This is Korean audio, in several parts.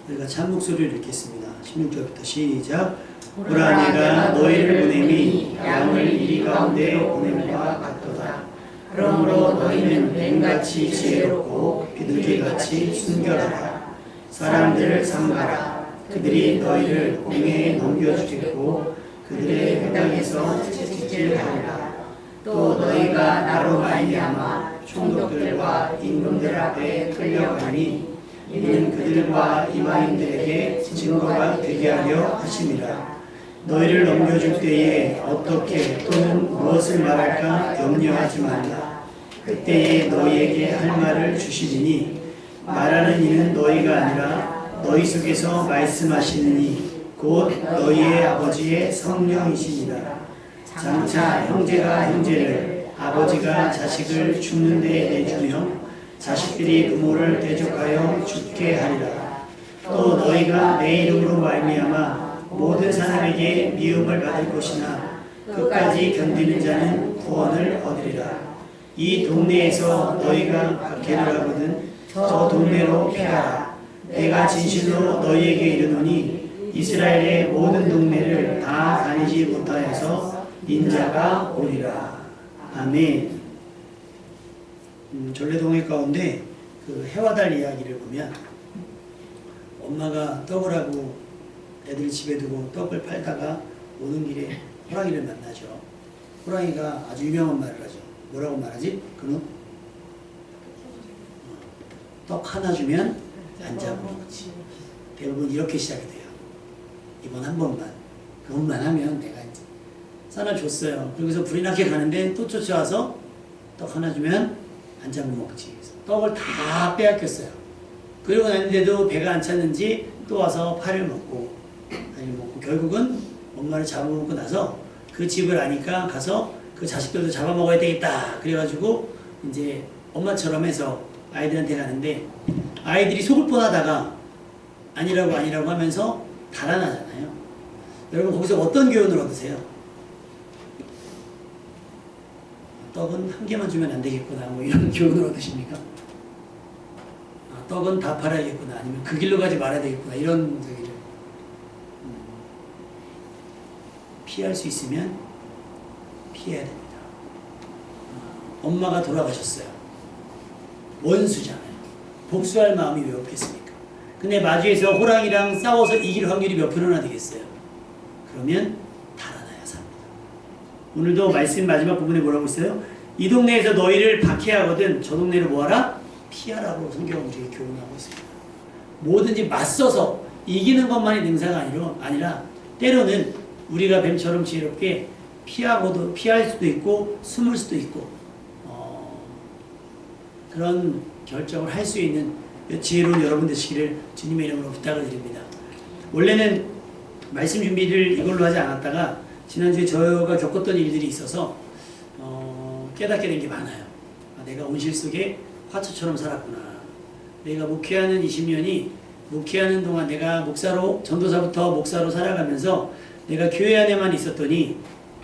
우리가 참 목소리를 읽겠습니다. 16절부터 시작. 보라 내가 너희를 보냄이 양을 이리 가운데 보냄과 같도다. 그러므로 너희는 뱀같이 지혜롭고 비둘기같이 순결하라. 사람들을 삼가라. 그들이 너희를 공회에 넘겨주겠고 그들의 회당에서 채찍질하리라. 또 너희가 나로 말미암아 총독들과 임금들 앞에 끌려가니 이는 그들과 이방인들에게 증거가 되게 하려 하심이라. 너희를 넘겨줄 때에 어떻게 또는 무엇을 말할까 염려하지 말라. 그때에 너희에게 할 말을 주시리니 말하는 이는 너희가 아니라 너희 속에서 말씀하시는 이 곧 너희의 아버지의 성령이시니라. 장차 형제가 형제를 아버지가 자식을 죽는 데 내주며 자식들이 부모를 대적하여 죽게 하리라. 또 너희가 내 이름으로 말미암아 모든 사람에게 미움을 받을 것이나 끝까지 견디는 자는 구원을 얻으리라. 이 동네에서 너희가 박해를 하거든 저 동네로 피하라. 내가 진실로 너희에게 이르노니 이스라엘의 모든 동네를 다 다니지 못하여서 인자가 오리라. 아멘. 전래동화 가운데 그 해와 달 이야기를 보면 엄마가 떡을 하고 애들 집에 두고 떡을 팔다가 오는 길에 호랑이를 만나죠. 호랑이가 아주 유명한 말을 하죠. 뭐라고 말하지? 그놈? 떡 하나 주면 안 잡아먹지. 대부분 이렇게 시작이 돼요. 이번 한 번만. 그것만 하면 내가 이제 하나 줬어요. 그래서 불이 나게 가는데 또 쫓아와서 떡 하나 주면 안 잡아먹지. 떡을 다 빼앗겼어요. 그러고 났는데도 배가 안 찼는지 또 와서 파를 먹고 결국은 엄마를 잡아먹고 나서 그 집을 아니까 가서 그 자식들도 잡아먹어야 되겠다. 그래가지고 이제 엄마처럼 해서 아이들한테 가는데 아이들이 속을 뻔하다가 아니라고 하면서 달아나잖아요. 여러분 거기서 어떤 교훈을 얻으세요? 떡은 한 개만 주면 안 되겠구나 뭐 이런 교훈을 얻으십니까? 떡은 다 팔아야겠구나 아니면 그 길로 가지 말아야 되겠구나 이런 얘기를 피할 수 있으면 피해야 됩니다. 엄마가 돌아가셨어요. 원수잖아요. 복수할 마음이 왜 없겠습니까? 근데 마주에서 호랑이랑 싸워서 이길 확률이 몇 프로나 되겠어요? 그러면 달아나야 삽니다. 오늘도 말씀 마지막 부분에 뭐라고 있어요? 이 동네에서 너희를 박해하거든 저 동네를 뭐하라? 피하라고 성경은 우리에게 교훈하고 있습니다. 뭐든지 맞서서 이기는 것만이 능사가 아니라 때로는 우리가 뱀처럼 지혜롭게 피할 수도 있고 숨을 수도 있고 그런 결정을 할 수 있는 지혜로운 여러분 되시기를 주님의 이름으로 부탁을 드립니다. 원래는 말씀 준비를 이걸로 하지 않았다가 지난주에 저가 겪었던 일들이 있어서 깨닫게 된 게 많아요. 내가 온실 속에 화초처럼 살았구나. 내가 목회하는 20년이 목회하는 동안 내가 목사로 전도사부터 목사로 살아가면서 내가 교회 안에만 있었더니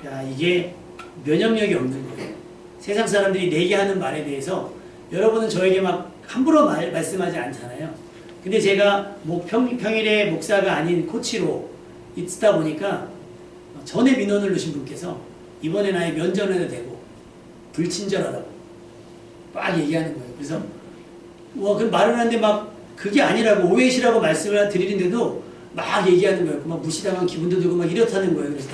야 이게 면역력이 없는 거예요. 세상 사람들이 내게 하는 말에 대해서 여러분은 저에게 막 함부로 말씀하지 않잖아요. 근데 제가 평일에 목사가 아닌 코치로 있다 보니까 전에 민원을 넣으신 분께서 이번에 나의 면전에도 대고 불친절하다고 막 얘기하는 거예요. 그래서 그 말을 하는데 막 그게 아니라고 오해시라고 말씀을 드리는데도 막 얘기하는 거예요. 막 무시당한 기분도 들고 막 이렇다는 거예요. 그래서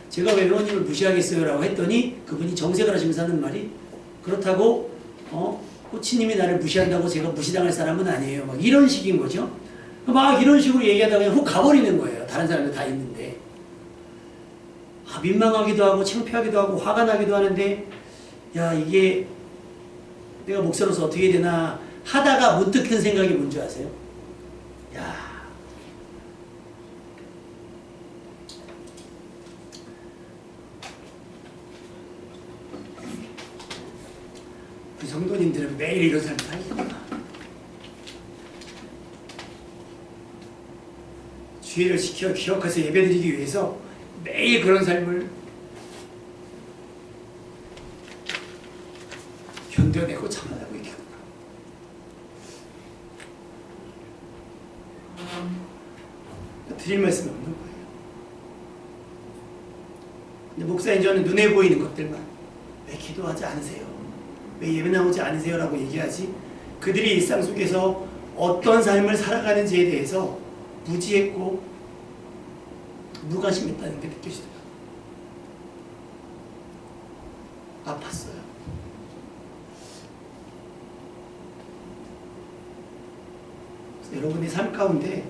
제가 왜 회원님을 무시하겠어요? 라고 했더니 그분이 정색을 하시면서 하는 말이 그렇다고 코치님이 나를 무시한다고 제가 무시당할 사람은 아니에요. 막 이런 식인 거죠. 막 이런 식으로 얘기하다가 그냥 훅 가버리는 거예요. 다른 사람들 다 있는데. 민망하기도 하고 창피하기도 하고 화가 나기도 하는데 야 이게 내가 목사로서 어떻게 해야 되나 하다가 문득 든 생각이 뭔지 아세요? 야 우리 성도님들은 매일 이런 삶을 살겠구나. 주의를 기억해서 예배드리기 위해서 매일 그런 삶을 견뎌내고 참아내고 있겠구나. 드릴 말씀이 없는 거예요. 근데 목사님, 저는 눈에 보이는 것들만 왜 기도하지 않으세요? 왜 예배 나오지 않으세요? 라고 얘기하지, 그들이 일상 속에서 어떤 삶을 살아가는지에 대해서 무지했고 무관심했다는 게 느껴지더라고요. 아팠어요. 여러분의 삶 가운데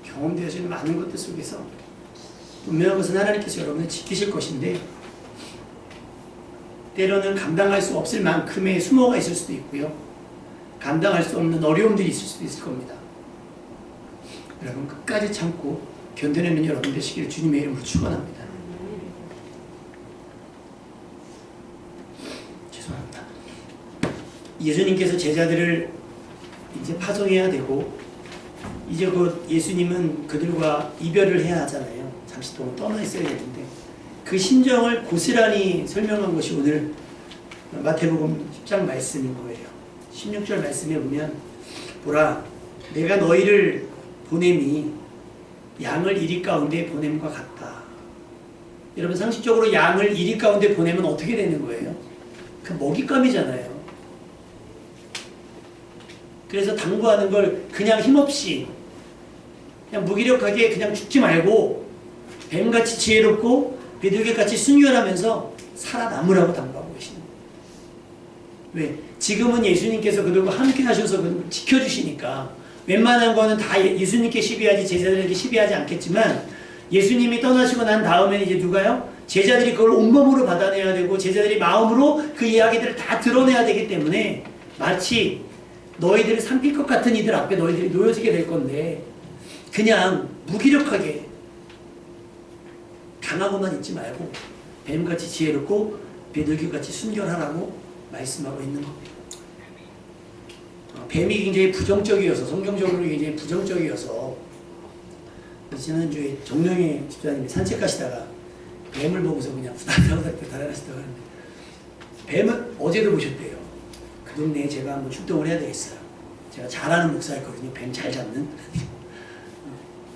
경험되어지는 많은 것들 속에서 분명한 것은 하나님께서 여러분을 지키실 것인데, 때로는 감당할 수 없을 만큼의 수모가 있을 수도 있고요, 감당할 수 없는 어려움들이 있을 수도 있을 겁니다. 여러분 끝까지 참고 견뎌내는 여러분 되시기를 주님의 이름으로 축원합니다. 죄송합니다. 예수님께서 제자들을 이제 파송해야 되고, 이제 곧 예수님은 그들과 이별을 해야 하잖아요. 잠시 동안 떠나 있어야 되는데, 그 심정을 고스란히 설명한 것이 오늘 마태복음 10장 말씀인 거예요. 16절 말씀에 보면, 보라, 내가 너희를 보냄이 양을 이리 가운데 보냄과 같다. 여러분 상식적으로 양을 이리 가운데 보내면 어떻게 되는 거예요? 그 먹잇감이잖아요. 그래서 당부하는 걸 그냥 힘없이, 그냥 무기력하게 그냥 죽지 말고 뱀같이 지혜롭고 비둘기같이 순결하면서 살아남으라고 당부하고 계시는 거예요. 왜? 지금은 예수님께서 그들과 함께 하셔서 그들을 지켜주시니까 웬만한 거는 다 예수님께 시비하지 제자들에게 시비하지 않겠지만, 예수님이 떠나시고 난 다음에는 이제 누가요? 제자들이 그걸 온몸으로 받아내야 되고 제자들이 마음으로 그 이야기들을 다 드러내야 되기 때문에, 마치 너희들을 삼킬 것 같은 이들 앞에 너희들이 놓여지게 될 건데 그냥 무기력하게 당하고만 있지 말고 뱀같이 지혜롭고 비둘기같이 순결하라고 말씀하고 있는 겁니다. 뱀이 굉장히 부정적이어서, 성경적으로 굉장히 부정적이어서, 지난주에 정명희 집사님이 산책하시다가 뱀을 보고서 그냥 후다닥 달아나시다고 하는데, 뱀은 어제도 보셨대요. 그 동네에 제가 한번 출동을 해야 되겠어요. 제가 잘하는 목사였거든요. 뱀 잘 잡는.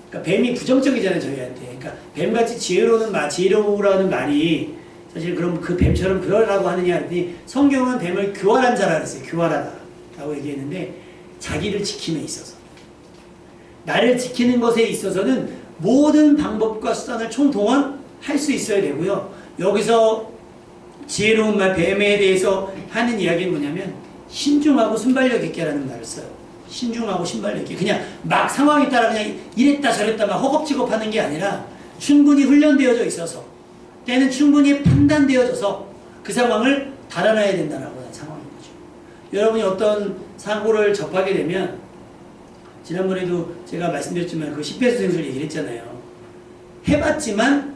그러니까 뱀이 부정적이잖아요, 저희한테. 그러니까 뱀같이 지혜로우라는 말이 사실 그럼 그 뱀처럼 그러라고 하느냐 했더니, 성경은 뱀을 교활한 자라 그랬어요. 교활하다 라고 얘기했는데, 자기를 지킴에 있어서, 나를 지키는 것에 있어서는 모든 방법과 수단을 총동원할 수 있어야 되고요. 여기서 지혜로운 말, 뱀에 대해서 하는 이야기는 뭐냐면, 신중하고 순발력 있게라는 말을 써요. 신중하고 순발력 있게. 그냥 막 상황에 따라 그냥 이랬다 저랬다 막 허겁지겁 하는 게 아니라, 충분히 훈련되어져 있어서, 때는 충분히 판단되어져서 그 상황을 달아나야 된다는 상황인 거죠. 여러분이 어떤 사고를 접하게 되면, 지난번에도 제가 말씀드렸지만 그 십배수생술 얘기를 했잖아요. 해봤지만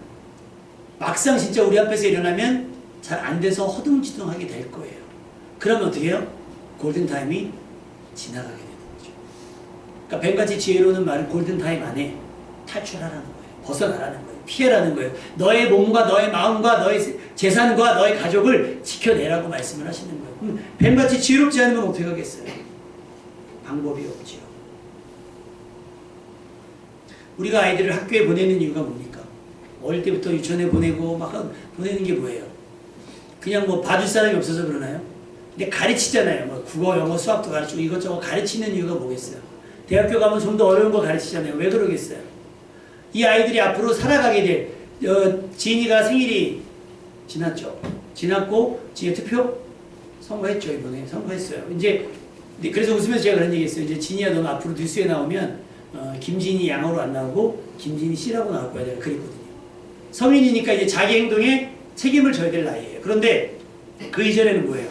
막상 진짜 우리 앞에서 일어나면 잘 안 돼서 허둥지둥하게 될 거예요. 그러면 어떻게 해요? 골든타임이 지나가게 되는 거죠. 그러니까 뱀같이 지혜로운 말은 골든타임 안에 탈출하라는 거예요. 벗어나라는 거예요. 피해라는 거예요. 너의 몸과 너의 마음과 너의 재산과 너의 가족을 지켜내라고 말씀을 하시는 거예요. 뱀같이 지혜롭지 않으면 어떻게 하겠어요? 방법이 없지요. 우리가 아이들을 학교에 보내는 이유가 뭡니까? 어릴 때부터 유치원에 보내고 막 보내는 게 뭐예요? 그냥 뭐 봐줄 사람이 없어서 그러나요? 근데 가르치잖아요. 뭐 국어, 영어, 수학도 가르치고 이것저것 가르치는 이유가 뭐겠어요? 대학교 가면 좀 더 어려운 거 가르치잖아요. 왜 그러겠어요? 이 아이들이 앞으로 살아가게 될, 지인이가 생일이 지났죠. 지났고 지혜 투표 선거했죠. 이번에 선거했어요. 이제 그래서 웃으면서 제가 그런 얘기 했어요. 이제 진이야, 너는 앞으로 뉴스에 나오면 김진이 양으로 안 나오고 김진이 씨라고 나올 거야. 내가 그랬거든요. 성인이니까 이제 자기 행동에 책임을 져야 될 나이예요. 그런데 그 이전에는 뭐예요?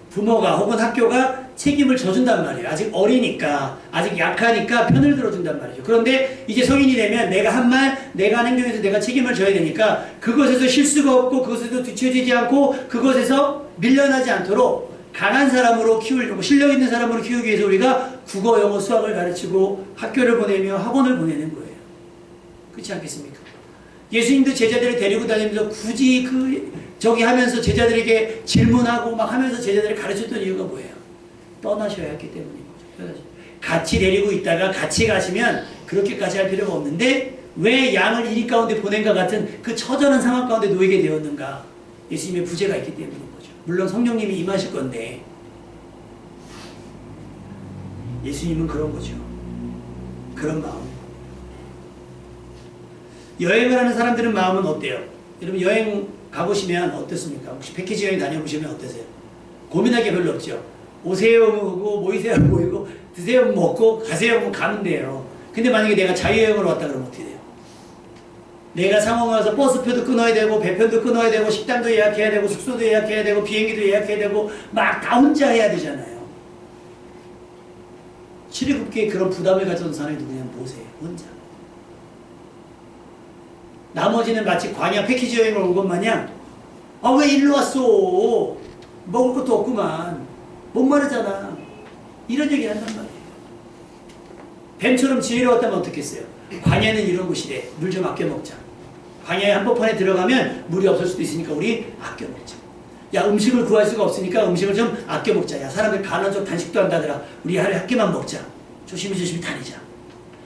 부모가 혹은 학교가 책임을 져준단 말이에요. 아직 어리니까, 아직 약하니까 편을 들어준단 말이죠. 그런데 이제 성인이 되면 내가 한 말, 내가 한 행동에서 내가 책임을 져야 되니까, 그것에서 실수가 없고 그것에서 뒤처지지 않고 그것에서 밀려나지 않도록 강한 사람으로 키우려고, 실력 있는 사람으로 키우기 위해서 우리가 국어, 영어, 수학을 가르치고 학교를 보내며 학원을 보내는 거예요. 그렇지 않겠습니까? 예수님도 제자들을 데리고 다니면서 굳이 저기 하면서 제자들에게 질문하고 막 하면서 제자들을 가르쳤던 이유가 뭐예요? 떠나셔야 했기 때문인 거죠. 같이 데리고 있다가 같이 가시면 그렇게까지 할 필요가 없는데 왜 양을 이리 가운데 보낸가 같은 그 처절한 상황 가운데 놓이게 되었는가? 예수님의 부재가 있기 때문인 거죠. 물론 성령님이 임하실 건데 예수님은 그런 거죠. 그런 마음. 여행을 하는 사람들은 마음은 어때요? 여러분 여행 가보시면 어떻습니까? 혹시 패키지 여행 다녀보시면 어떠세요? 고민할 게 별로 없죠. 오세요 뭐고 모이세요 모이고 드세요 먹고 가세요 뭐 가면 돼요. 근데 만약에 내가 자유여행으로 왔다 그러면 어떻게 돼요? 내가 상황 와서 버스표도 끊어야 되고 배편도 끊어야 되고 식당도 예약해야 되고 숙소도 예약해야 되고 비행기도 예약해야 되고 막 다 혼자 해야 되잖아요. 출애굽기에 그런 부담을 가졌던 사람이 누구냐면 모세예요. 혼자. 나머지는 마치 광야 패키지 여행을 온 것 마냥 아 왜 일로 왔어? 먹을 것도 없구만. 목마르잖아. 이런 얘기를 한단 말이에요. 뱀처럼 지혜로웠다면 어떻겠어요? 광야는 이런 곳이래. 물 좀 아껴 먹자. 광야의 한복판에 들어가면 물이 없을 수도 있으니까 우리 아껴 먹자. 야 음식을 구할 수가 없으니까 음식을 좀 아껴 먹자. 야 사람들 간헐적 단식도 한다더라. 우리 하루에 한 끼만 먹자. 조심히 다니자.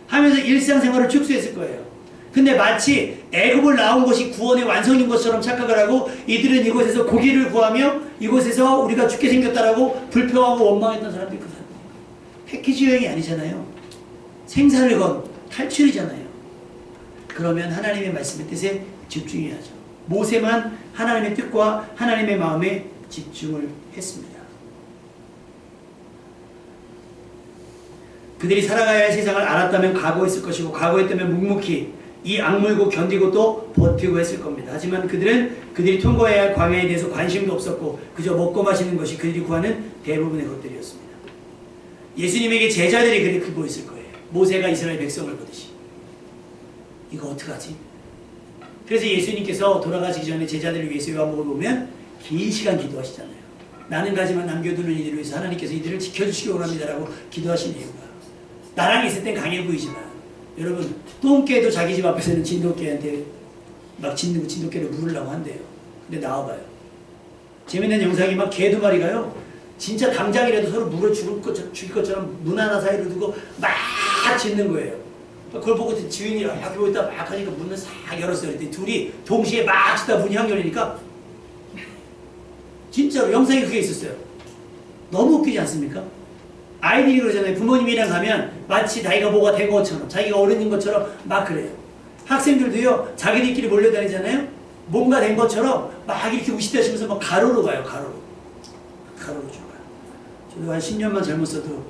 하면서 일상생활을 축소했을 거예요. 근데 마치 애굽을 나온 것이 구원의 완성인 것처럼 착각을 하고 이들은 이곳에서 고기를 구하며 이곳에서 우리가 죽게 생겼다라고 불평하고 원망했던 사람들이 그 사람이에요. 패키지 여행이 아니잖아요. 생사를 건 탈출이잖아요. 그러면 하나님의 말씀의 뜻에 집중해야죠. 모세만 하나님의 뜻과 하나님의 마음에 집중을 했습니다. 그들이 살아가야 할 세상을 알았다면 각오했을 것이고 각오했다면 묵묵히 이 악물고 견디고 또 버티고 했을 겁니다. 하지만 그들이 통과해야 할 광야에 대해서 관심도 없었고 그저 먹고 마시는 것이 그들이 구하는 대부분의 것들이었습니다. 예수님에게 제자들이 그렇게 보였을 거예요. 모세가 이스라엘 백성을 보듯이. 이거 어떡하지? 그래서 예수님께서 돌아가시기 전에 제자들을 위해서 요한복음을 보면 긴 시간 기도하시잖아요. 나는 가지만 남겨두는 이들을 위해서 하나님께서 이들을 지켜주시기 원합니다라고 기도하신 이유가 나랑 있을 땐 강해 보이지만 여러분 똥개도 자기 집 앞에서는 진돗개한테 막 진돗개를 물으려고 한대요. 근데 나와봐요. 재밌는 영상이 막 개 두 마리가요. 진짜 당장이라도 서로 물어 죽일 것처럼 문 하나 사이로 두고 막 짖는 거예요. 그걸 보고 주인이 앞에 보였다 막 하니까 문을 싹 열었어요. 그랬더니 둘이 동시에 막 짖다 문이 확 열리니까 진짜로 영상이 그게 있었어요. 너무 웃기지 않습니까? 아이들이 그러잖아요. 부모님이랑 가면 마치 자기가 뭐가 된 것처럼 자기가 어른인 것처럼 막 그래요. 학생들도요. 자기들끼리 몰려다니잖아요. 뭔가 된 것처럼 막 이렇게 우시다시면서 막 가로로 가요. 가로로 죽어요. 저도 한 10년만 젊었어도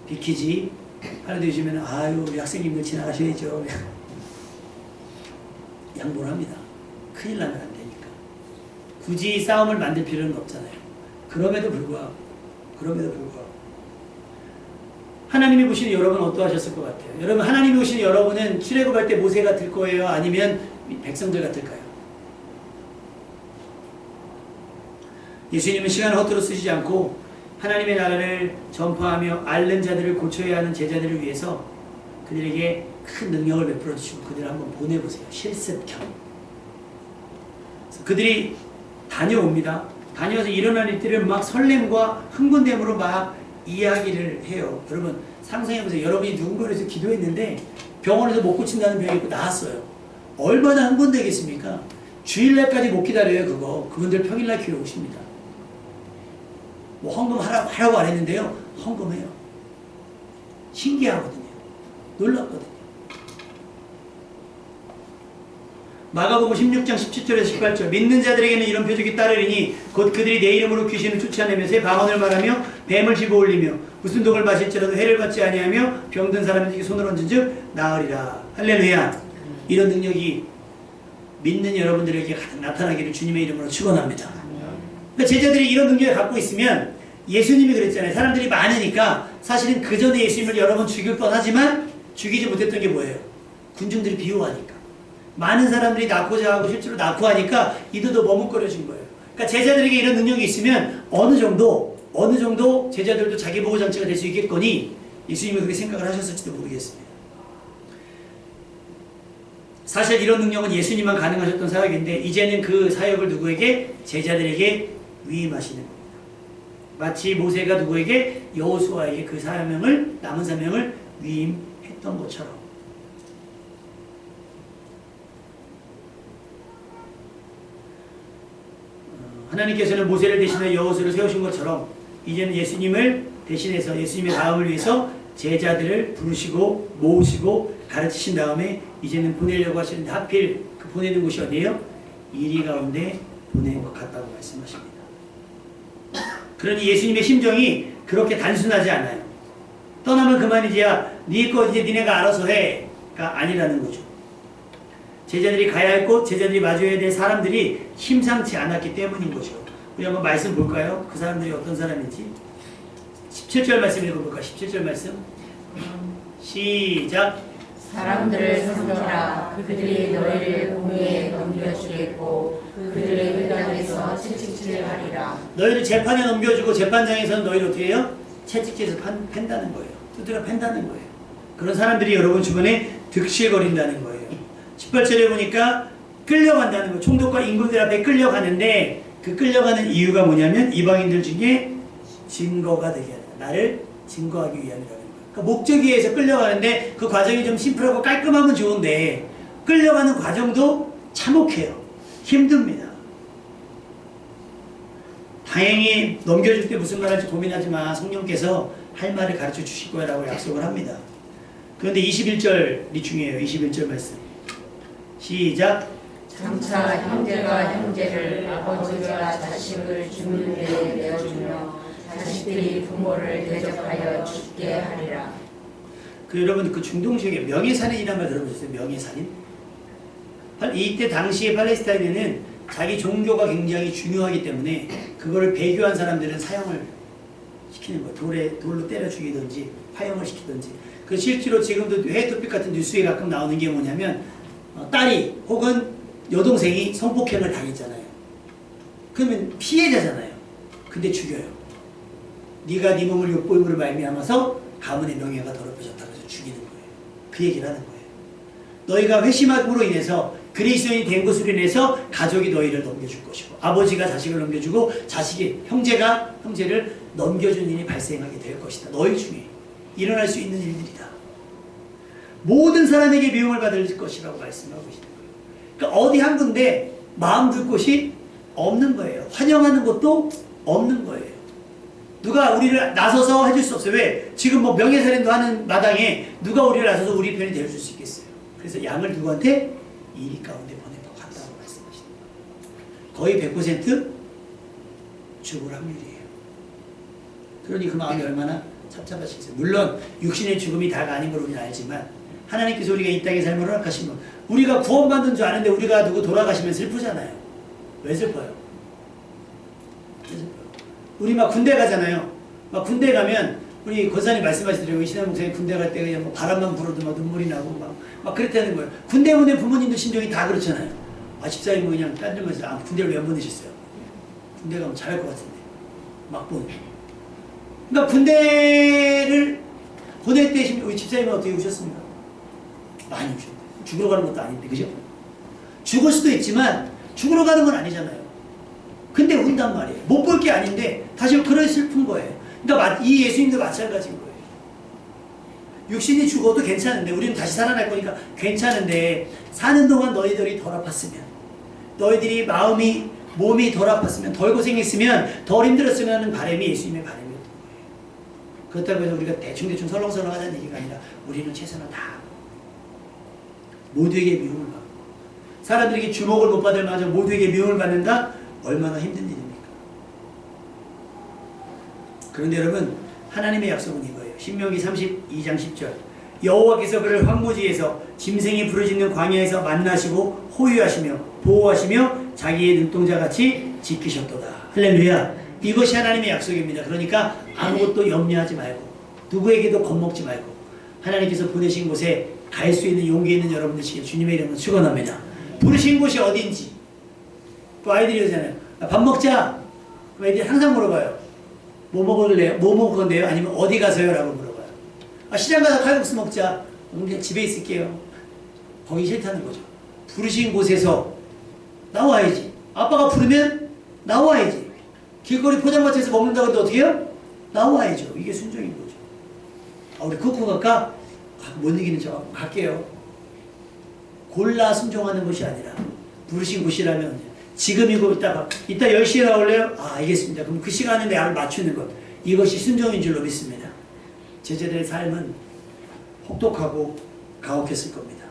비키지 하루도 요즘에는 아유 우리 학생님들 지나가셔야죠. 양보를 합니다. 큰일 나면 안 되니까. 굳이 싸움을 만들 필요는 없잖아요. 그럼에도 불구하고 하나님이 보시는 여러분은 어떠하셨을 것 같아요? 여러분 하나님이 보시는 여러분은 출애굽할 때 모세 같을 거예요? 아니면 백성들 같을까요? 예수님은 시간을 헛되이 쓰시지 않고 하나님의 나라를 전파하며 앓는 자들을 고쳐야 하는 제자들을 위해서 그들에게 큰 능력을 베풀어 주시고 그들을 한번 보내보세요. 실습경. 그들이 다녀옵니다. 다녀와서 일어난 일들을 막 설렘과 흥분됨으로 막 이야기를 해요. 여러분 상상해보세요. 여러분이 누군가를 위해서 기도했는데 병원에서 못 고친다는 병이 있고 나았어요. 얼마나 흥분되겠습니까? 주일날까지 못 기다려요. 그분들 평일날 교회 오십니다. 뭐 헌금하라고 안 했는데요. 헌금해요. 신기하거든요. 놀랍거든요. 마가복음 16장 17절에서 18절 믿는 자들에게는 이런 표적이 따르리니 곧 그들이 내 이름으로 귀신을 쫓아내며 새 방언을 말하며 뱀을 집어올리며 무슨 독을 마실지라도 해를 받지 아니하며 병든 사람에게 손을 얹은즉 나으리라. 할렐루야. 이런 능력이 믿는 여러분들에게 가득 나타나기를 주님의 이름으로 축원합니다. 그러니까 제자들이 이런 능력을 갖고 있으면 예수님이 그랬잖아요. 사람들이 많으니까 사실은 그 전에 예수님을 여러 번 죽일 뻔하지만 죽이지 못했던 게 뭐예요? 군중들이 비호하니까. 많은 사람들이 낳고자 하고 실제로 낳고 하니까 이들도 머뭇거려진 거예요. 그러니까 제자들에게 이런 능력이 있으면 어느 정도 제자들도 자기 보호장치가 될 수 있겠거니 예수님이 그렇게 생각을 하셨을지도 모르겠습니다. 사실 이런 능력은 예수님만 가능하셨던 사역인데 이제는 그 사역을 누구에게? 제자들에게 위임하시는 겁니다. 마치 모세가 누구에게? 여호수아에게 그 사명을, 남은 사명을 위임했던 것처럼. 하나님께서는 모세를 대신해 여호수아를 세우신 것처럼 이제는 예수님을 대신해서 예수님의 다음을 위해서 제자들을 부르시고 모으시고 가르치신 다음에 이제는 보내려고 하시는데 하필 그 보내는 곳이 어디예요? 이리 가운데 보낸 것 같다고 말씀하십니다. 그러니 예수님의 심정이 그렇게 단순하지 않아요. 떠나면 그만이지야 네 거 이제 니네가 알아서 해가 아니라는 거죠. 제자들이 가야 할 곳, 제자들이 마주해야 될 사람들이 심상치 않았기 때문인 거죠. 우리 한번 말씀 볼까요? 그 사람들이 어떤 사람인지. 17절 말씀 읽어볼까? 17절 말씀 시작. 사람들을 섬겨라. 그들이 너희를 공의에 넘겨주겠고 그들의 회당에서 채찍질을 하리라. 너희를 재판에 넘겨주고 재판장에서는 너희를 어떻게 해요? 채찍질에서 팬다는 거예요. 두드려 팬다는 거예요. 그런 사람들이 여러분 주변에 득실거린다는 거예요. 18절에 보니까 끌려간다는 거예요. 총독과 임금들 앞에 끌려가는데 그 끌려가는 이유가 뭐냐면 이방인들 중에 증거가 되게 하는 거예요. 나를 증거하기 위함이라는 거예요. 그러니까 목적에 의해서 끌려가는데 그 과정이 좀 심플하고 깔끔하면 좋은데 끌려가는 과정도 참혹해요. 힘듭니다. 다행히 넘겨줄 때 무슨 말 할지 고민하지 마. 성령께서 할 말을 가르쳐 주실 거야 라고 약속을 합니다. 그런데 21절이 중요해요. 21절 말씀 시작. 장차 형제가 형제를 아버지가 자식을 죽는 데에 내어주며 자식들이 부모를 대적하여 죽게 하리라. 여러분 그 중동 지역에 명예살인이라는 말 들어보셨어요? 명예살인? 이때 당시에 팔레스타인에는 자기 종교가 굉장히 중요하기 때문에 그거를 배교한 사람들은 사형을 시키는 거예요. 돌로 때려 죽이든지 파형을 시키든지. 그 실제로 지금도 해외토픽 같은 뉴스에 가끔 나오는 게 뭐냐면 딸이 혹은 여동생이 성폭행을 당했잖아요. 그러면 피해자잖아요. 근데 죽여요. 네가 네 몸을 욕보임으로 말미암아서 가문의 명예가 더럽혀졌다고 해서 죽이는 거예요. 그 얘기를 하는 거예요. 너희가 회심함으로 인해서 그리스도인이 된 것으로 인해서 가족이 너희를 넘겨줄 것이고 아버지가 자식을 넘겨주고 자식이 형제가 형제를 넘겨준 일이 발생하게 될 것이다. 너희 중에 일어날 수 있는 일들이다. 모든 사람에게 미움을 받을 것이라고 말씀하고 계시는 거예요. 그러니까 어디 한 군데 마음 둘 곳이 없는 거예요. 환영하는 것도 없는 거예요. 누가 우리를 나서서 해줄 수 없어요. 왜? 지금 뭐 명예살인도 하는 마당에 누가 우리를 나서서 우리 편이 되어줄 수 있겠어요. 그래서 양을 누구한테? 이리 가운데 보낸 것 같다고 말씀하십니다. 거의 100% 죽을 확률이에요. 그러니 그 마음이 얼마나 찹찹하시겠어요. 물론 육신의 죽음이 다가 아닌 걸 우리는 알지만 하나님께서 우리가 이 땅에 삶을 허락하신 분, 우리가 구원받은 줄 아는데 우리가 누구 돌아가시면 슬프잖아요. 왜 슬퍼요? 우리 막 군대 가잖아요. 막 군대 가면 우리 권사님 말씀하시더라고요. 이신영 목사님 군대 갈 때 그냥 뭐 바람만 불어도 막 눈물이 나고 막 그랬다는 거예요. 군대 보낸 부모님들 심정이 다 그렇잖아요. 아 집사님 그냥 딴데면서 군대를 왜 안 보내셨어요? 군대 가면 잘할 것 같은데 막 보내. 그러니까 군대를 보낼 때 우리 집사님은 어떻게 우셨습니까? 많이 우셨대요. 죽으러 가는 것도 아닌데 그죠? 죽을 수도 있지만 죽으러 가는 건 아니잖아요. 근데 운단 말이에요. 못 볼 게 아닌데 다시 그런 슬픈 거예요. 그러니까 이 예수님도 마찬가지인 거예요. 육신이 죽어도 괜찮은데 우리는 다시 살아날 거니까 괜찮은데 사는 동안 너희들이 덜 아팠으면 너희들이 몸이 덜 아팠으면 덜 고생했으면 덜 힘들었으면 하는 바람이 예수님의 바람이었던 거예요. 그렇다고 해서 우리가 대충 설렁설렁 하자는 얘기가 아니라 우리는 최선을 다 모두에게 미움을 받고 사람들에게 주목을 못 받을 마저 모두에게 미움을 받는다? 얼마나 힘든 일입니까? 그런데 여러분 하나님의 약속은 이거예요. 신명기 32장 10절 여호와께서 그를 황무지에서 짐승이 부르짖는 광야에서 만나시고 호유하시며 보호하시며 자기의 눈동자같이 지키셨도다. 할렐루야. 이것이 하나님의 약속입니다. 그러니까 아무것도 염려하지 말고 누구에게도 겁먹지 말고 하나님께서 보내신 곳에 갈 수 있는 용기 있는 여러분들 시길 주님의 이름으로 축원합니다. 부르신 곳이 어딘지 또 아이들이 그러잖아요. 밥 먹자. 그럼 애들이 항상 물어봐요. 뭐 먹을래요? 뭐 먹을 건데요? 아니면 어디 가서요? 라고 물어봐요. 시장 가서 칼국수 먹자. 그냥 집에 있을게요. 거기 싫다는 거죠. 부르신 곳에서 나와야지. 아빠가 부르면 나와야지. 길거리 포장마차에서 먹는다고 해도 어떻게 해요? 나와야죠. 이게 순종인 거죠. 우리 쿠쿠 갈까? 못 이기는 저 갈게요. 골라 순종하는 것이 아니라 부르신 곳이라면 지금이고 이따 10시에 나올래요? 알겠습니다. 그럼 그 시간에 나를 맞추는 것. 이것이 순종인 줄로 믿습니다. 제자들의 삶은 혹독하고 가혹했을 겁니다.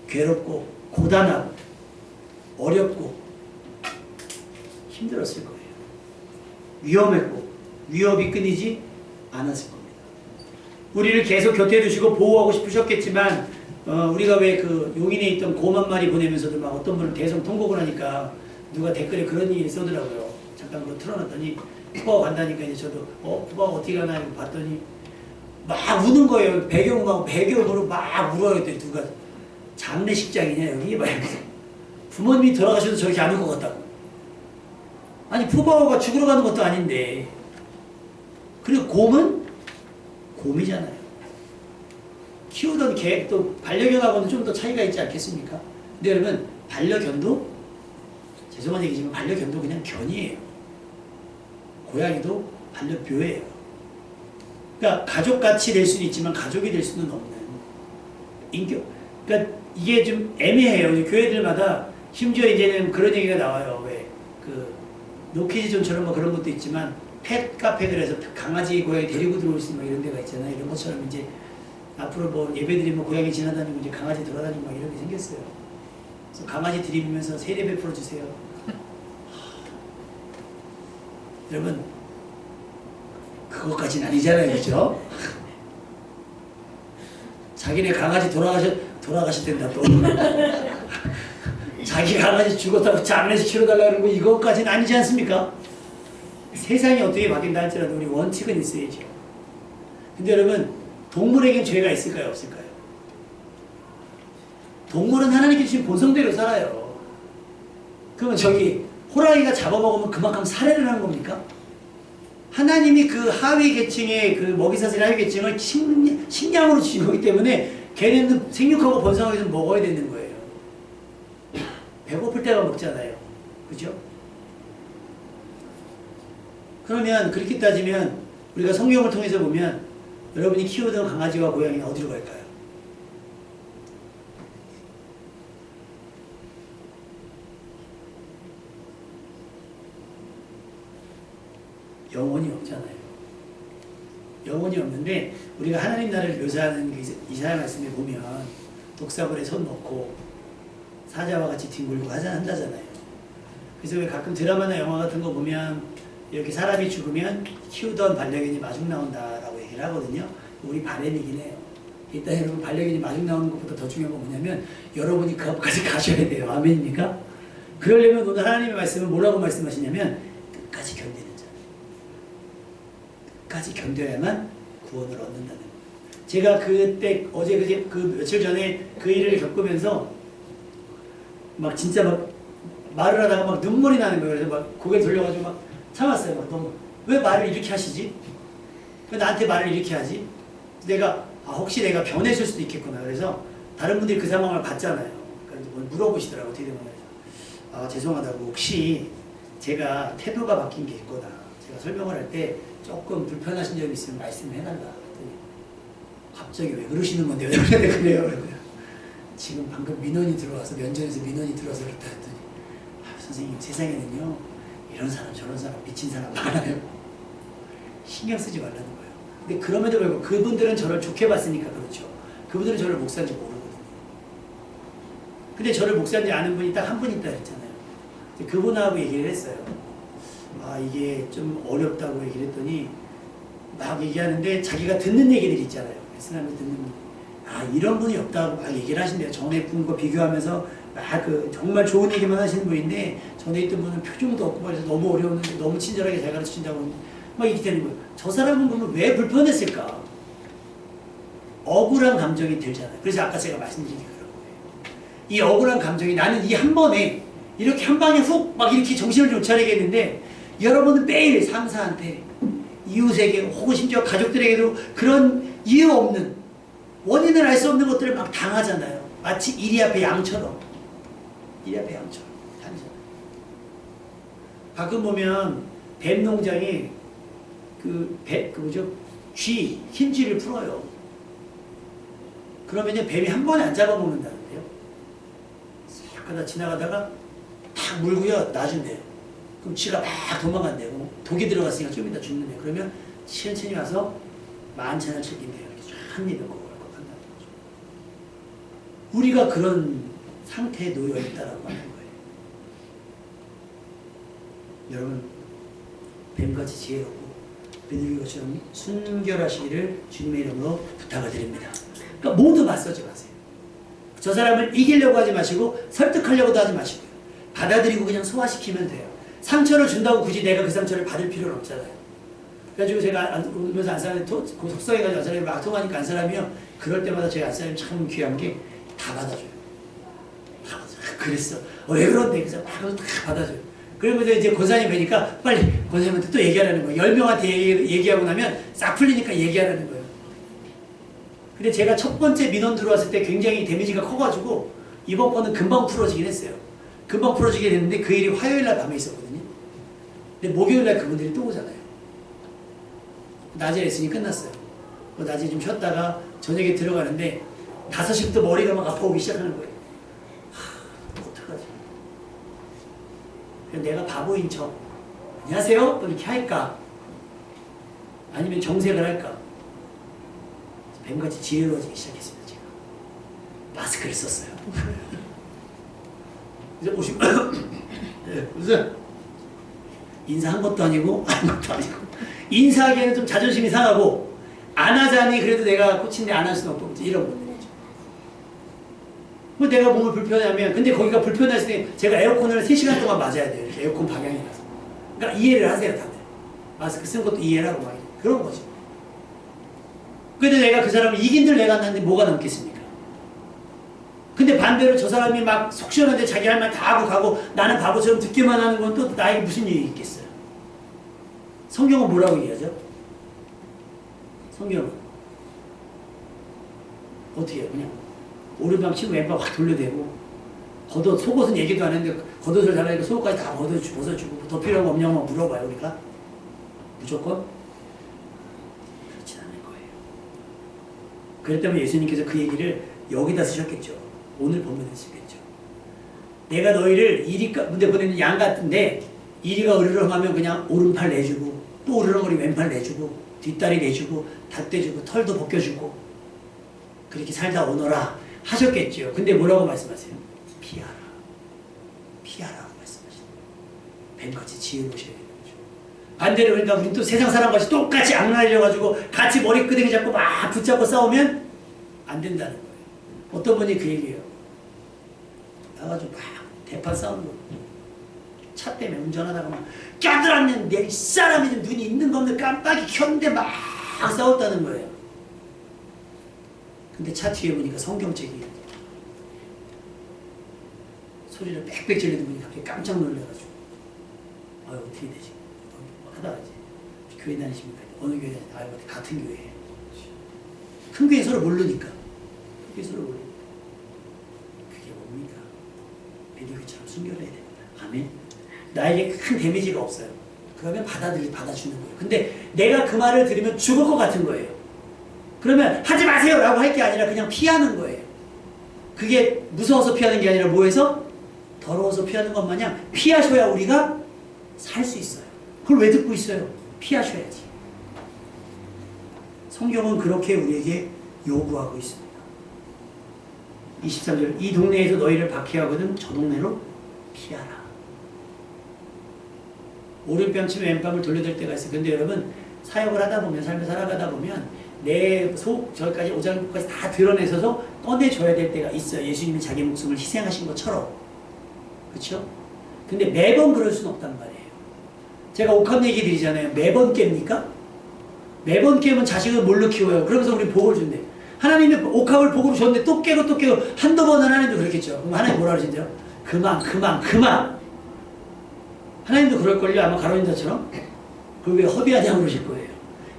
괴롭고 고단하고 어렵고 힘들었을 거예요. 위험했고 위협이 끊이지 않았을 겁니다. 우리를 계속 곁에 두시고 보호하고 싶으셨겠지만 우리가 왜 그 용인에 있던 곰 한 마리 보내면서도 막 어떤 분은 대성 통곡을 하니까 누가 댓글에 그런 얘기를 써더라고요. 잠깐 그거 틀어놨더니 푸바오 간다니까 이제 저도 푸바오 어떻게 가나 이거 봤더니 막 우는 거예요. 배경으로 막 울어요. 그랬더니 누가 장례식장이냐 여기 말면서 부모님이 돌아가셔도 저렇게 안 울 것 같다고. 아니 푸바오가 죽으러 가는 것도 아닌데. 그리고 곰은 곰이잖아요. 키우던 개, 또 반려견하고는 좀 더 차이가 있지 않겠습니까? 근데 여러분 반려견도 죄송한 얘기지만 반려견도 그냥 견이에요. 고양이도 반려묘예요. 그러니까 가족같이 될 수는 있지만 가족이 될 수는 없는 인격. 그러니까 이게 좀 애매해요. 교회들마다 심지어 이제는 그런 얘기가 나와요. 왜 그 노키즈존처럼 뭐 그런 것도 있지만 펫 카페들에서 강아지 고양이 데리고 들어올 수 있는 이런 데가 있잖아요. 이런 것처럼 이제 앞으로 뭐 예배드리면 고양이 지나다니고 이제 강아지 돌아다니고 막 이런 게 생겼어요. 그래서 강아지 드리면서 세례 베풀어 주세요. 여러분 그것까지는 아니잖아요, 그렇죠? 자기네 강아지 돌아가실 텐다 또. 자기 강아지 죽었다고 장례식 치러달라고 그러는 거 이것까지는 아니지 않습니까? 세상이 어떻게 바뀐다 할지라도 우리 원칙은 있어야죠. 근데 여러분 동물에겐 죄가 있을까요? 없을까요? 동물은 하나님께 주신 본성대로 살아요. 그러면 저기 호랑이가 잡아먹으면 그만큼 살해를 하는 겁니까? 하나님이 그 하위 계층의 그 먹이사슬 하위 계층을 식량으로 주신 거기 때문에 걔네는 생육하고 번성하기 위해서 먹어야 되는 거예요. 배고플 때가 먹잖아요. 그죠? 그러면 그렇게 따지면 우리가 성경을 통해서 보면 여러분이 키우던 강아지와 고양이는 어디로 갈까요? 영혼이 없잖아요. 영혼이 없는데 우리가 하나님 나라를 묘사하는 이사야 말씀에 보면 독사벌에 손 넣고 사자와 같이 뒹굴고 한다잖아요. 그래서 왜 가끔 드라마나 영화 같은 거 보면 이렇게 사람이 죽으면 키우던 반려견이 마중 나온다라고 얘기를 하거든요. 우리 바람이긴 해요. 일단 여러분 반려견이 마중 나오는 것보다 더 중요한 건 뭐냐면 여러분이 그 앞까지 가셔야 돼요. 아멘입니까? 그러려면 오늘 하나님의 말씀은 뭐라고 말씀하시냐면 끝까지 견디는 자. 끝까지 견뎌야만 구원을 얻는다는 거예요. 제가 그때 어제 그 며칠 전에 그 일을 겪으면서 막 진짜 막 말을 하다가 막 눈물이 나는 거예요. 그래서 막 고개 돌려가지고 막 참았어요. 막 너무 왜 말을 이렇게 하시지? 왜 나한테 말을 이렇게 하지? 내가 혹시 내가 변했을 수도 있겠구나. 그래서 다른 분들이 그 상황을 봤잖아요. 그러니까 뭘 물어보시더라고. 어떻게 된 거냐. 죄송하다고 혹시 제가 태도가 바뀐 게 있거나 제가 설명을 할 때 조금 불편하신 점이 있으면 말씀을 해달라. 그랬더니 갑자기 왜 그러시는 건데요? 그래요. 지금 방금 민원이 들어와서 면전에서 민원이 들어와서 그렇다 했더니 선생님 세상에는요 이런 사람 저런 사람 미친 사람 많아요. 신경 쓰지 말라는 거예요. 근데 그럼에도 불구하고 그분들은 저를 좋게 봤으니까 그렇죠. 그분들은 저를 목사인지 모르거든요. 근데 저를 목사인지 아는 분이 딱 한 분 있다 했잖아요. 그분하고 얘기를 했어요. 이게 좀 어렵다고 얘기를 했더니 막 얘기하는데 자기가 듣는 얘기들이 있잖아요. 사람이 듣는 이런 분이 없다고 막 얘기를 하신대요. 전에 분과 비교하면서 막 정말 좋은 얘기만 하시는 분인데 전에 있던 분은 표정도 없고 그래서 너무 어려웠는데 너무 친절하게 잘 가르치신다고 막 이렇게 되는 거예요. 저 사람은 그러면 왜 불편했을까? 억울한 감정이 들잖아요. 그래서 아까 제가 말씀드린 게 그런 거예요. 이 억울한 감정이 나는 이 한 번에 이렇게 한 방에 훅 막 이렇게 정신을 좀 차리게 했는데 여러분은 매일 상사한테 이웃에게 혹은 심지어 가족들에게도 그런 이유 없는 원인을 알 수 없는 것들을 막 당하잖아요. 마치 이리 앞에 양처럼. 이리 앞에 양처럼. 당하잖아요. 가끔 보면 뱀 농장에 흰 쥐를 풀어요. 그러면요, 뱀이 한 번에 안 잡아먹는다는데요. 싹 가다 지나가다가 탁 물고요, 놔준대요. 그럼 쥐가 막 도망간대요. 독이 들어갔으니까 좀 이따 죽는데. 그러면 천천히 와서 만찬을 즐긴대요. 이렇게 쫙 한 입에 먹을 것 한다는 거죠. 우리가 그런 상태에 놓여 있다라고 하는 거예요. 여러분, 뱀같이 지혜롭고 비둘기 것처럼 순결하시기를 주님의 이름으로 부탁을 드립니다. 그러니까 모두 맞서지 마세요. 저 사람을 이기려고 하지 마시고 설득하려고도 하지 마시고요. 받아들이고 그냥 소화시키면 돼요. 상처를 준다고 굳이 내가 그 상처를 받을 필요는 없잖아요. 그래가지고 제가 울면서 안사람이 속상해가지고 안사람이 막 통하니까 안사람이요. 그럴 때마다 저희 안사람이 참 귀한 게 다 받아줘요. 다 받아줘요. 그랬어. 왜 그런데? 그래서 다 받아줘요. 그러면서 이제 권사님 뵈니까 빨리 권사님한테 또 얘기하라는 거예요. 10명한테 얘기하고 나면 싹 풀리니까 얘기하라는 거예요. 근데 제가 첫 번째 민원 들어왔을 때 굉장히 데미지가 커가지고 이번 건은 금방 풀어지긴 했어요. 금방 풀어지게 됐는데 그 일이 화요일날 밤에 있었거든요. 근데 목요일날 그분들이 또 오잖아요. 낮에 레슨이 끝났어요. 낮에 좀 쉬었다가 저녁에 들어가는데 5시부터 머리가 막 아파오기 시작하는 거예요. 어떡하지? 내가 바보인 척 안녕하세요? 또 이렇게 할까? 아니면 정색을 할까? 뱀같이 지혜로워지기 시작했습니다. 제가 마스크를 썼어요. 이제 보시면 무슨 인사한 것도 아니고 한 것도 아니고 인사하기에는 좀 자존심이 상하고 안 하자니 그래도 내가 코치인데 안 할 수는 없고 이런 거죠. 뭐 내가 몸을 불편하면 근데 거기가 불편했을 때 제가 에어컨을 3시간 동안 맞아야 돼요. 이렇게 에어컨 방향이라서. 그러니까 이해를 하세요 다들. 마스크 쓴 것도 이해를 하고 막 그런 거죠. 근데 내가 그 사람을 이긴들 내가 났는데 뭐가 남겠습니까? 근데 반대로 저 사람이 막 속 시원한데 자기 할 말 다 하고 가고 나는 바보처럼 듣기만 하는 건 또 나에게 무슨 일이 있겠어요? 성경은 뭐라고 얘기하죠? 성경은 어떻게 해요? 그냥 오른방 치고 왼방 확 돌려대고 겉옷, 속옷은 얘기도 안 했는데 겉옷을 달라니까 속옷까지 다 벗어주고 더 필요한 거 없냐고 물어봐요. 우리가 무조건 그렇진 않을 거예요. 그랬기 때문에 예수님께서 그 얘기를 여기다 쓰셨겠죠. 오늘 본문에 쓰셨겠죠. 내가 너희를 이리 문대 보내는 양 같은데 이리가 으르렁하면 그냥 오른팔 내주고 또 으르렁거리 왼팔 내주고 뒷다리 내주고 닷대주고 털도 벗겨주고 그렇게 살다 오너라 하셨겠죠. 근데 뭐라고 말씀하세요? 피하라. 피하라고 말씀하시는 거예요. 뱀같이 지혜로우셔야 되는 거죠. 반대로 그러니까 우리 또 세상 사람같이 똑같이 악랄해져가지고 같이 머리끄댕이 잡고 막 붙잡고 싸우면 안 된다는 거예요. 어떤 분이 그 얘기예요. 나가지고 막 대판 싸우는 거. 차 때문에 운전하다가 막 껴들었는데 이 사람이 좀 눈이 있는 거 없는 깜빡이 켰는데 막 싸웠다는 거예요. 근데 차 뒤에 보니까 성경책이 소리를 빽빽 질리는 분이 갑자기 깜짝 놀라가지고 아유 어떻게 되지? 하다가 이제 교회 다니십니까? 어느 교회 다니십니까? 아유 같은 교회. 큰 교회 서로 모르니까. 큰 교회 서로 모르니까. 그게 뭡니까? 비둘기처럼 순결해야 됩니다. 아멘. 나에게 큰 데미지가 없어요. 그러면 받아주는 거예요. 근데 내가 그 말을 들으면 죽을 것 같은 거예요. 그러면 하지 마세요 라고 할 게 아니라 그냥 피하는 거예요. 그게 무서워서 피하는 게 아니라 뭐해서? 더러워서 피하는 것 마냥 피하셔야 우리가 살 수 있어요. 그걸 왜 듣고 있어요? 피하셔야지. 성경은 그렇게 우리에게 요구하고 있습니다. 23절 이 동네에서 너희를 박해하거든 저 동네로 피하라. 오른뺨 치면 왼뺨을 돌려댈 때가 있어요. 근데 여러분 사역을 하다 보면 삶을 살아가다 보면 내 속 저기까지 오장까지 다 드러내서서 꺼내줘야 될 때가 있어요. 예수님이 자기 목숨을 희생하신 것처럼. 그렇죠? 근데 매번 그럴 수는 없단 말이에요. 제가 옥합 얘기 드리잖아요. 매번 깹니까? 매번 깨면 자식을 뭘로 키워요? 그러면서 우리 복을 준대. 하나님이 옥합을 복으로 줬는데 또 깨고 또 깨고 한두 번은 하나님도 그렇겠죠. 그럼 하나님 뭐라 그러신대요? 그만. 하나님도 그럴걸요. 아마 가론인자처럼. 그걸 왜 허비하냐고 그러실 거예요.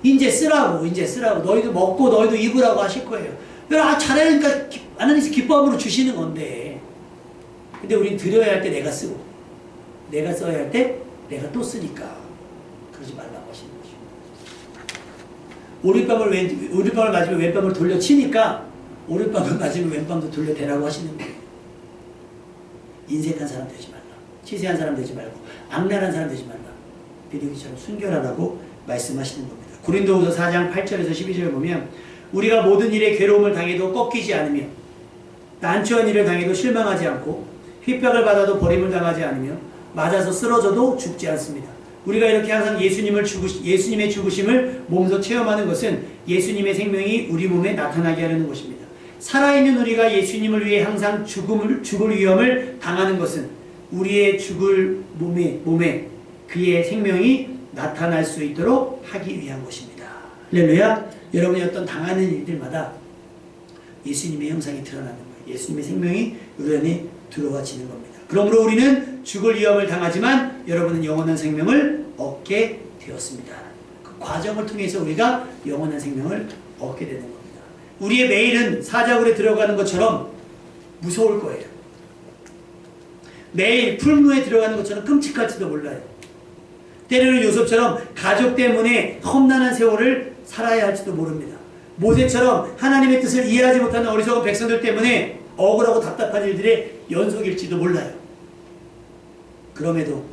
이제 쓰라고. 너희도 먹고 너희도 입으라고 하실 거예요. 잘하니까 하나님께서 기뻐함으로 주시는 건데. 근데 우린 드려야 할 때 내가 쓰고, 내가 써야 할 때 내가 또 쓰니까. 그러지 말라고 하시는 것입니다. 오른밤을 맞으면 왼밤을 돌려치니까 오른밤을 맞으면 왼밤도 돌려대라고 하시는 거예요. 인색한 사람 되지 말라. 치세한 사람 되지 말고 악랄한 사람 되지 말라. 비둘기처럼 순결하라고 말씀하시는 겁니다. 고린도후서 4장 8절에서 12절을 보면 우리가 모든 일에 괴로움을 당해도 꺾이지 않으며 난처한 일을 당해도 실망하지 않고 핍박을 받아도 버림을 당하지 않으며 맞아서 쓰러져도 죽지 않습니다. 우리가 이렇게 항상 예수님의 죽으심을 몸소 체험하는 것은 예수님의 생명이 우리 몸에 나타나게 하려는 것입니다. 살아있는 우리가 예수님을 위해 항상 죽을 위험을 당하는 것은 우리의 죽을 몸에 그의 생명이 나타날 수 있도록 하기 위한 것입니다. 할렐루야. 여러분이 어떤 당하는 일들마다 예수님의 형상이 드러나는 거예요. 예수님의 생명이 우리 안에 들어와지는 겁니다. 그러므로 우리는 죽을 위험을 당하지만 여러분은 영원한 생명을 얻게 되었습니다. 그 과정을 통해서 우리가 영원한 생명을 얻게 되는 겁니다. 우리의 매일은 사자굴에 들어가는 것처럼 무서울 거예요. 매일 풀무에 들어가는 것처럼 끔찍할지도 몰라요. 때로는 요셉처럼 가족 때문에 험난한 세월을 살아야 할지도 모릅니다. 모세처럼 하나님의 뜻을 이해하지 못하는 어리석은 백성들 때문에 억울하고 답답한 일들의 연속일지도 몰라요. 그럼에도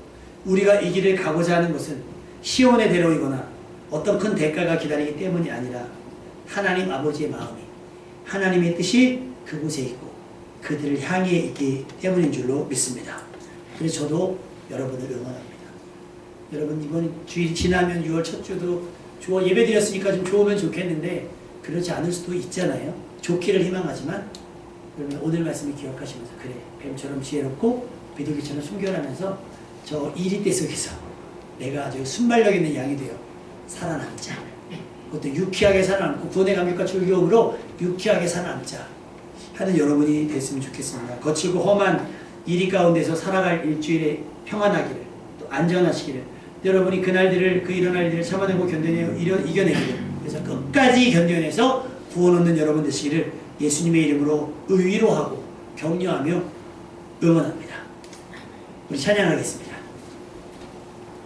우리가 이 길을 가고자 하는 것은 시온의 대로이거나 어떤 큰 대가가 기다리기 때문이 아니라 하나님 아버지의 마음이 하나님의 뜻이 그곳에 있고 그들을 향해 있기 때문인 줄로 믿습니다. 그래서 저도 여러분을 응원합니다. 여러분 이번 주일 지나면 6월 첫 주도 예배 드렸으니까 좀 좋으면 좋겠는데 그렇지 않을 수도 있잖아요. 좋기를 희망하지만 그러면 오늘 말씀을 기억하시면서 그래 뱀처럼 지혜롭고 비둘기처럼 순결하면서 저 이리떼 속에서 내가 아주 순발력 있는 양이 되어 살아남자. 그것도 유쾌하게 살아남고 구원의 감격과 즐거움으로 유쾌하게 살아남자 하는 여러분이 됐으면 좋겠습니다. 거칠고 험한 이리 가운데서 살아갈 일주일에 평안하기를 또 안전하시기를 여러분이 그날들을 그 일어날 일들을 참아내고 이겨내기를 그래서 끝까지 견뎌내서 구원 얻는 여러분 되시기를 예수님의 이름으로 위로하고 격려하며 응원합니다. 우리 찬양하겠습니다.